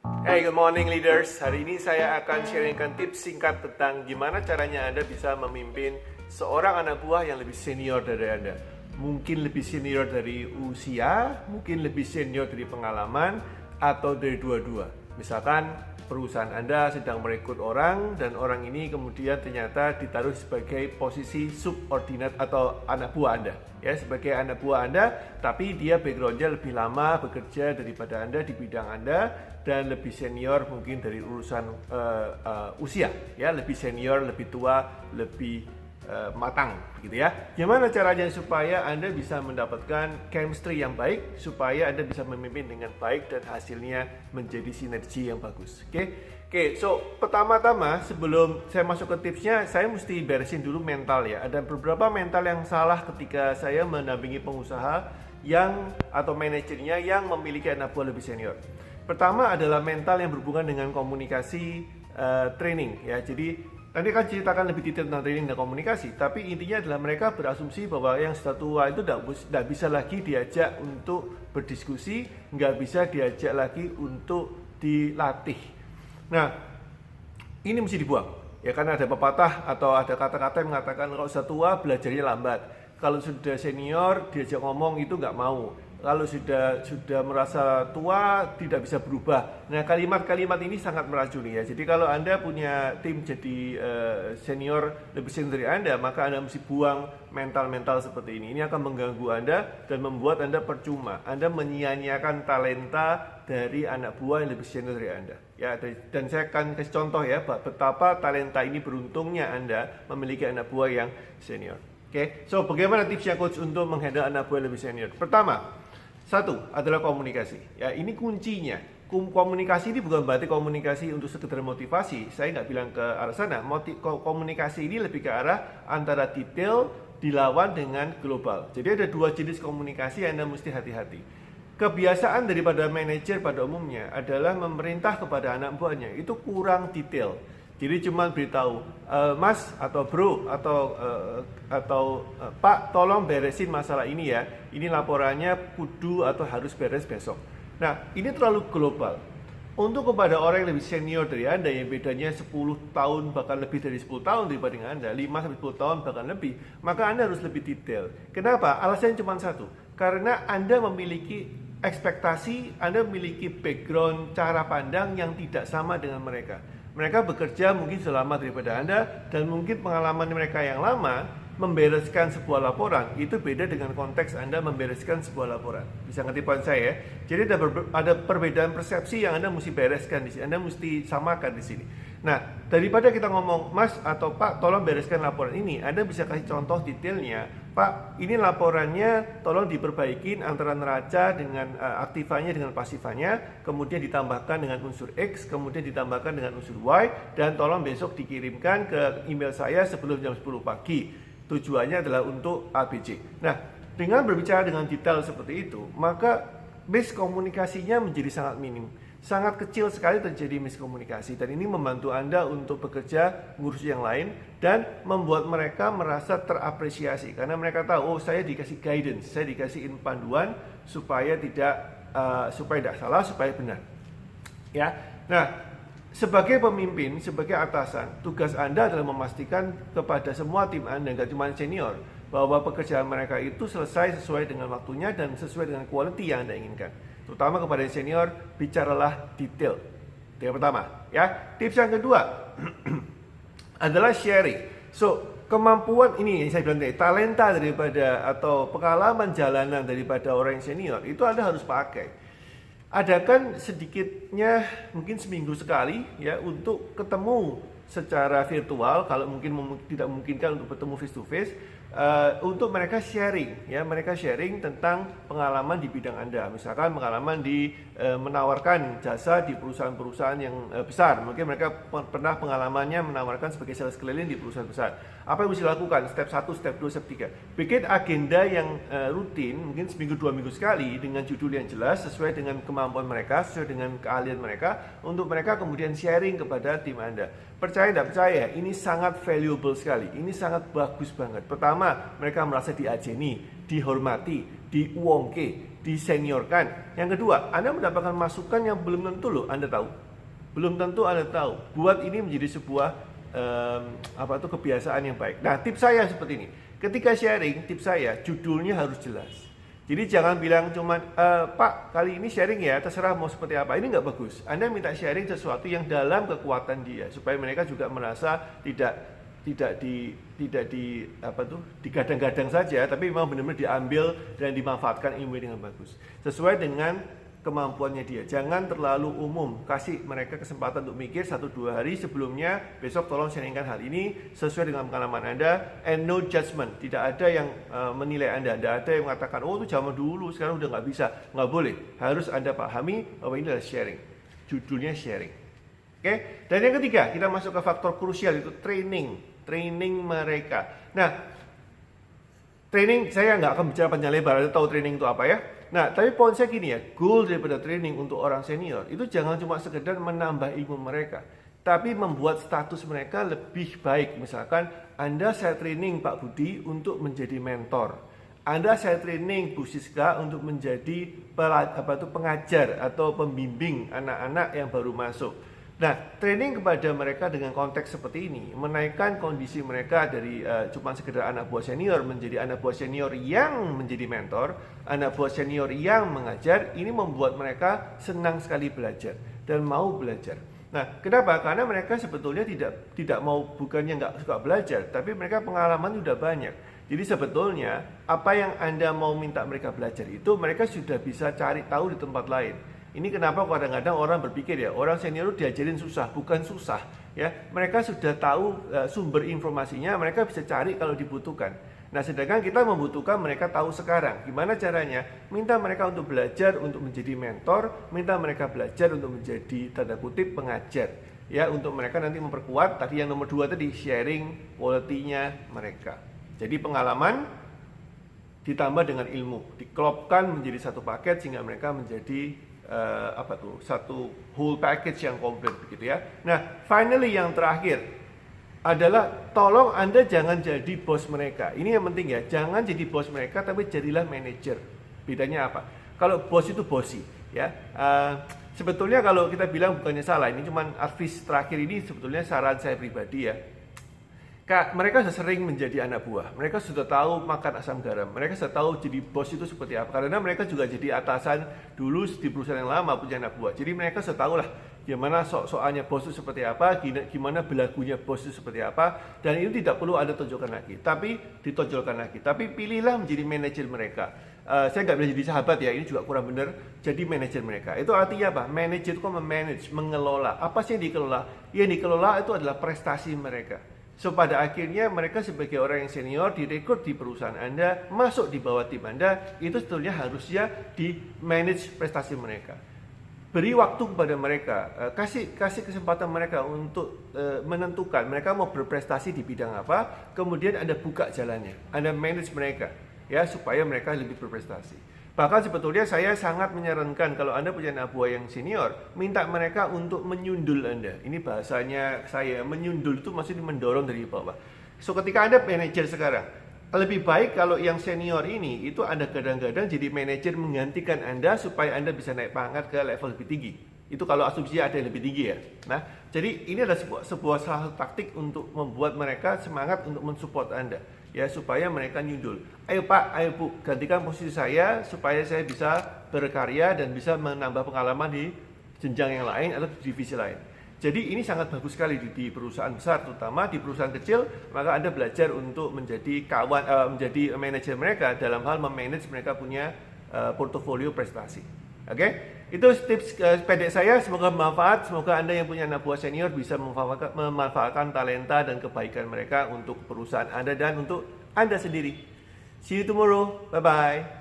Hey, good morning leaders. Hari ini saya akan sharingkan tips singkat tentang gimana caranya Anda bisa memimpin seorang anak buah yang lebih senior dari Anda. Mungkin lebih senior dari usia, mungkin lebih senior dari pengalaman, atau dari dua-dua. Misalkan perusahaan Anda sedang merekrut orang dan orang ini kemudian ternyata ditaruh sebagai posisi subordinate atau anak buah Anda. Ya, sebagai anak buah Anda, tapi dia backgroundnya lebih lama bekerja daripada Anda di bidang Anda dan lebih senior mungkin dari urusan usia, ya, lebih senior, lebih tua, lebih matang, gitu ya. Gimana caranya supaya Anda bisa mendapatkan chemistry yang baik, supaya Anda bisa memimpin dengan baik dan hasilnya menjadi sinergi yang bagus. Oke, so pertama-tama sebelum saya masuk ke tipsnya, saya mesti beresin dulu mental ya. Ada beberapa mental yang salah ketika saya mendampingi pengusaha yang atau manajernya yang memiliki anak buah lebih senior. Pertama adalah mental yang berhubungan dengan komunikasi training ya. Jadi nanti akan ceritakan lebih detail tentang training dan komunikasi. Tapi intinya adalah mereka berasumsi bahwa yang sudah tua itu tidak bisa lagi diajak untuk berdiskusi, nggak bisa diajak lagi untuk dilatih. Nah, ini mesti dibuang. Ya, karena ada pepatah atau ada kata-kata yang mengatakan kalau sudah tua belajarnya lambat. Kalau sudah senior diajak ngomong itu nggak mau. Kalau sudah merasa tua tidak bisa berubah. Nah, kalimat-kalimat ini sangat meracuni ya. Jadi kalau Anda punya tim jadi senior lebih senior dari Anda, maka Anda mesti buang mental-mental seperti ini. Ini akan mengganggu Anda dan membuat Anda percuma. Anda menyia-nyiakan talenta dari anak buah yang lebih senior dari Anda. Ya, dan saya akan kasih contoh ya betapa talenta ini beruntungnya Anda memiliki anak buah yang senior. Oke, so bagaimana tipsnya coach untuk menghandle anak buah yang lebih senior? Pertama, satu adalah komunikasi. Ya, ini kuncinya. Komunikasi ini bukan berarti komunikasi untuk sekedar motivasi. Saya nggak bilang ke arah sana. Komunikasi ini lebih ke arah antara detail dilawan dengan global. Jadi ada dua jenis komunikasi yang Anda mesti hati-hati. Kebiasaan daripada manajer pada umumnya adalah memerintah kepada anak buahnya itu kurang detail. Jadi cuma beritahu, Mas atau Bro atau Pak, tolong beresin masalah ini ya. Ini laporannya kudu atau harus beres besok. Nah, ini terlalu global. Untuk kepada orang yang lebih senior dari Anda yang bedanya 10 tahun bahkan lebih dari 10 tahun dibanding Anda, 5-10 tahun bahkan lebih, maka Anda harus lebih detail. Kenapa? Alasannya cuma satu. Karena Anda memiliki ekspektasi, Anda memiliki background cara pandang yang tidak sama dengan mereka. Mereka bekerja mungkin selama daripada Anda dan mungkin pengalaman mereka yang lama membereskan sebuah laporan itu beda dengan konteks Anda membereskan sebuah laporan. Bisa ngerti poin saya ya? Jadi ada perbedaan persepsi yang Anda mesti bereskan di sini. Anda mesti samakan di sini. Nah, daripada kita ngomong Mas atau Pak tolong bereskan laporan ini, Anda bisa kasih contoh detailnya. Pak, ini laporannya tolong diperbaikin antara neraca dengan aktifannya dengan pasifannya, kemudian ditambahkan dengan unsur X, kemudian ditambahkan dengan unsur Y, dan tolong besok dikirimkan ke email saya sebelum jam 10 pagi. Tujuannya adalah untuk ABC. Nah, dengan berbicara dengan detail seperti itu, maka miskomunikasinya menjadi sangat minim. Sangat kecil sekali terjadi miskomunikasi dan ini membantu Anda untuk bekerja ngurus yang lain dan membuat mereka merasa terapresiasi karena mereka tahu, oh saya dikasih guidance, saya dikasih panduan supaya tidak salah, supaya benar. Ya, nah sebagai pemimpin, sebagai atasan, tugas Anda adalah memastikan kepada semua tim Anda, nggak cuma senior, bahwa pekerjaan mereka itu selesai sesuai dengan waktunya dan sesuai dengan quality yang Anda inginkan. Terutama kepada senior, bicaralah detail. Itu yang pertama. Ya, tips yang kedua adalah sharing. So, kemampuan ini yang saya bilang tadi, talenta daripada atau pengalaman jalanan daripada orang yang senior itu Anda harus pakai. Adakan sedikitnya mungkin seminggu sekali ya untuk ketemu secara virtual kalau mungkin tidak memungkinkan untuk bertemu face to face untuk mereka sharing ya, mereka sharing tentang pengalaman di bidang Anda. Misalkan pengalaman di menawarkan jasa di perusahaan-perusahaan yang besar. Mungkin mereka pernah pengalamannya menawarkan sebagai sales keliling di perusahaan besar. Apa yang mesti dilakukan? Step 1, step 2, step 3. Bikin agenda yang rutin, mungkin seminggu 2 minggu sekali dengan judul yang jelas sesuai dengan kemampuan mereka, sesuai dengan keahlian mereka untuk mereka kemudian sharing kepada tim Anda. Percaya tidak percaya, ini sangat valuable sekali. Ini sangat bagus banget. Pertama, mereka merasa diajeni, dihormati, diuongke, diseniorkan. Yang kedua, Anda mendapatkan masukan yang belum tentu loh Anda tahu. Belum tentu Anda tahu. Buat ini menjadi sebuah kebiasaan yang baik. Nah, tips saya seperti ini. Ketika sharing, tips saya judulnya harus jelas. Jadi jangan bilang cuman Pak, kali ini sharing ya, terserah mau seperti apa. Ini nggak bagus. Anda minta sharing sesuatu yang dalam kekuatan dia, supaya mereka juga merasa tidak digadang-gadang saja, tapi memang benar-benar diambil dan dimanfaatkan ilmu dengan bagus sesuai dengan kemampuannya dia. Jangan terlalu umum, kasih mereka kesempatan untuk mikir 1-2 hari sebelumnya. Besok tolong sharingkan hal ini sesuai dengan pengalaman Anda, and no judgment. Tidak ada yang menilai Anda, tidak ada yang mengatakan oh itu zaman dulu, sekarang udah nggak bisa. Nggak boleh, harus Anda pahami bahwa ini adalah sharing. Judulnya sharing. Oke? Dan yang ketiga, kita masuk ke faktor krusial, itu training mereka. Nah, training saya nggak akan bicara panjang lebar, Anda tahu training itu apa ya. Nah, tapi poin saya gini ya, goal daripada training untuk orang senior itu jangan cuma sekedar menambah ilmu mereka, tapi membuat status mereka lebih baik. Misalkan Anda saya training Pak Budi untuk menjadi mentor, Anda saya training Bu Siska untuk menjadi pengajar atau pembimbing anak-anak yang baru masuk. Nah, training kepada mereka dengan konteks seperti ini menaikkan kondisi mereka dari cuma sekedar anak buah senior menjadi anak buah senior yang menjadi mentor, anak buah senior yang mengajar. Ini membuat mereka senang sekali belajar dan mau belajar. Nah, kenapa? Karena mereka sebetulnya tidak mau, bukannya nggak suka belajar, tapi mereka pengalaman sudah banyak. Jadi sebetulnya apa yang Anda mau minta mereka belajar itu mereka sudah bisa cari tahu di tempat lain. Ini kenapa kadang-kadang orang berpikir ya, orang senior itu diajarin susah, bukan susah ya. Mereka sudah tahu sumber informasinya, mereka bisa cari kalau dibutuhkan. Nah, sedangkan kita membutuhkan mereka tahu sekarang. Gimana caranya? Minta mereka untuk belajar untuk menjadi mentor, minta mereka belajar untuk menjadi tanda kutip pengajar. Ya, untuk mereka nanti memperkuat tadi yang nomor 2 tadi, sharing quality-nya mereka. Jadi pengalaman ditambah dengan ilmu, diklopkan menjadi satu paket sehingga mereka menjadi satu whole package yang komplit begitu ya. Nah, finally yang terakhir adalah tolong Anda jangan jadi bos mereka. Ini yang penting ya, jangan jadi bos mereka tapi jadilah manajer. Bedanya apa? Kalau bos itu bossy ya. Sebetulnya kalau kita bilang bukannya salah, ini cuman advice terakhir ini sebetulnya saran saya pribadi ya. Mereka sudah sering menjadi anak buah, mereka sudah tahu makan asam garam, mereka sudah tahu jadi bos itu seperti apa. Karena mereka juga jadi atasan dulu di perusahaan yang lama punya anak buah. Jadi mereka sudah tahu lah gimana soalnya bos itu seperti apa, gimana belagunya bos itu seperti apa. Dan ini tidak perlu Anda tonjolkan lagi, tapi ditonjolkan lagi. Tapi pilihlah menjadi manajer mereka. Saya nggak bilang jadi sahabat ya, ini juga kurang benar. Jadi manajer mereka. Itu artinya apa? Manajer itu kan memanage, mengelola. Apa sih yang dikelola? Yang dikelola itu adalah prestasi mereka. So pada akhirnya mereka sebagai orang yang senior direkrut di perusahaan Anda, masuk di bawah tim Anda, itu sebetulnya harusnya di manage prestasi mereka. Beri waktu kepada mereka, kasih kesempatan mereka untuk menentukan mereka mau berprestasi di bidang apa, kemudian Anda buka jalannya, Anda manage mereka ya supaya mereka lebih berprestasi. Bahkan sebetulnya saya sangat menyarankan kalau Anda punya anak buah yang senior, minta mereka untuk menyundul Anda. Ini bahasanya saya, menyundul itu maksudnya mendorong dari bawah. So ketika Anda manajer sekarang, lebih baik kalau yang senior ini itu Anda kadang-kadang jadi manajer menggantikan Anda supaya Anda bisa naik pangkat ke level lebih tinggi. Itu kalau asumsinya ada yang lebih tinggi ya. Nah, jadi ini adalah sebuah salah satu taktik untuk membuat mereka semangat untuk mensupport Anda. Ya, supaya mereka nyundul. Ayo Pak, ayo Bu, gantikan posisi saya supaya saya bisa berkarya dan bisa menambah pengalaman di jenjang yang lain atau di divisi lain. Jadi ini sangat bagus sekali di perusahaan besar, terutama di perusahaan kecil, maka Anda belajar untuk menjadi menjadi manajer mereka dalam hal memanage mereka punya portofolio prestasi. Oke? Itu tips pendek saya, semoga bermanfaat. Semoga Anda yang punya anak buah senior bisa memanfaatkan talenta dan kebaikan mereka untuk perusahaan Anda dan untuk Anda sendiri. See you tomorrow. Bye-bye.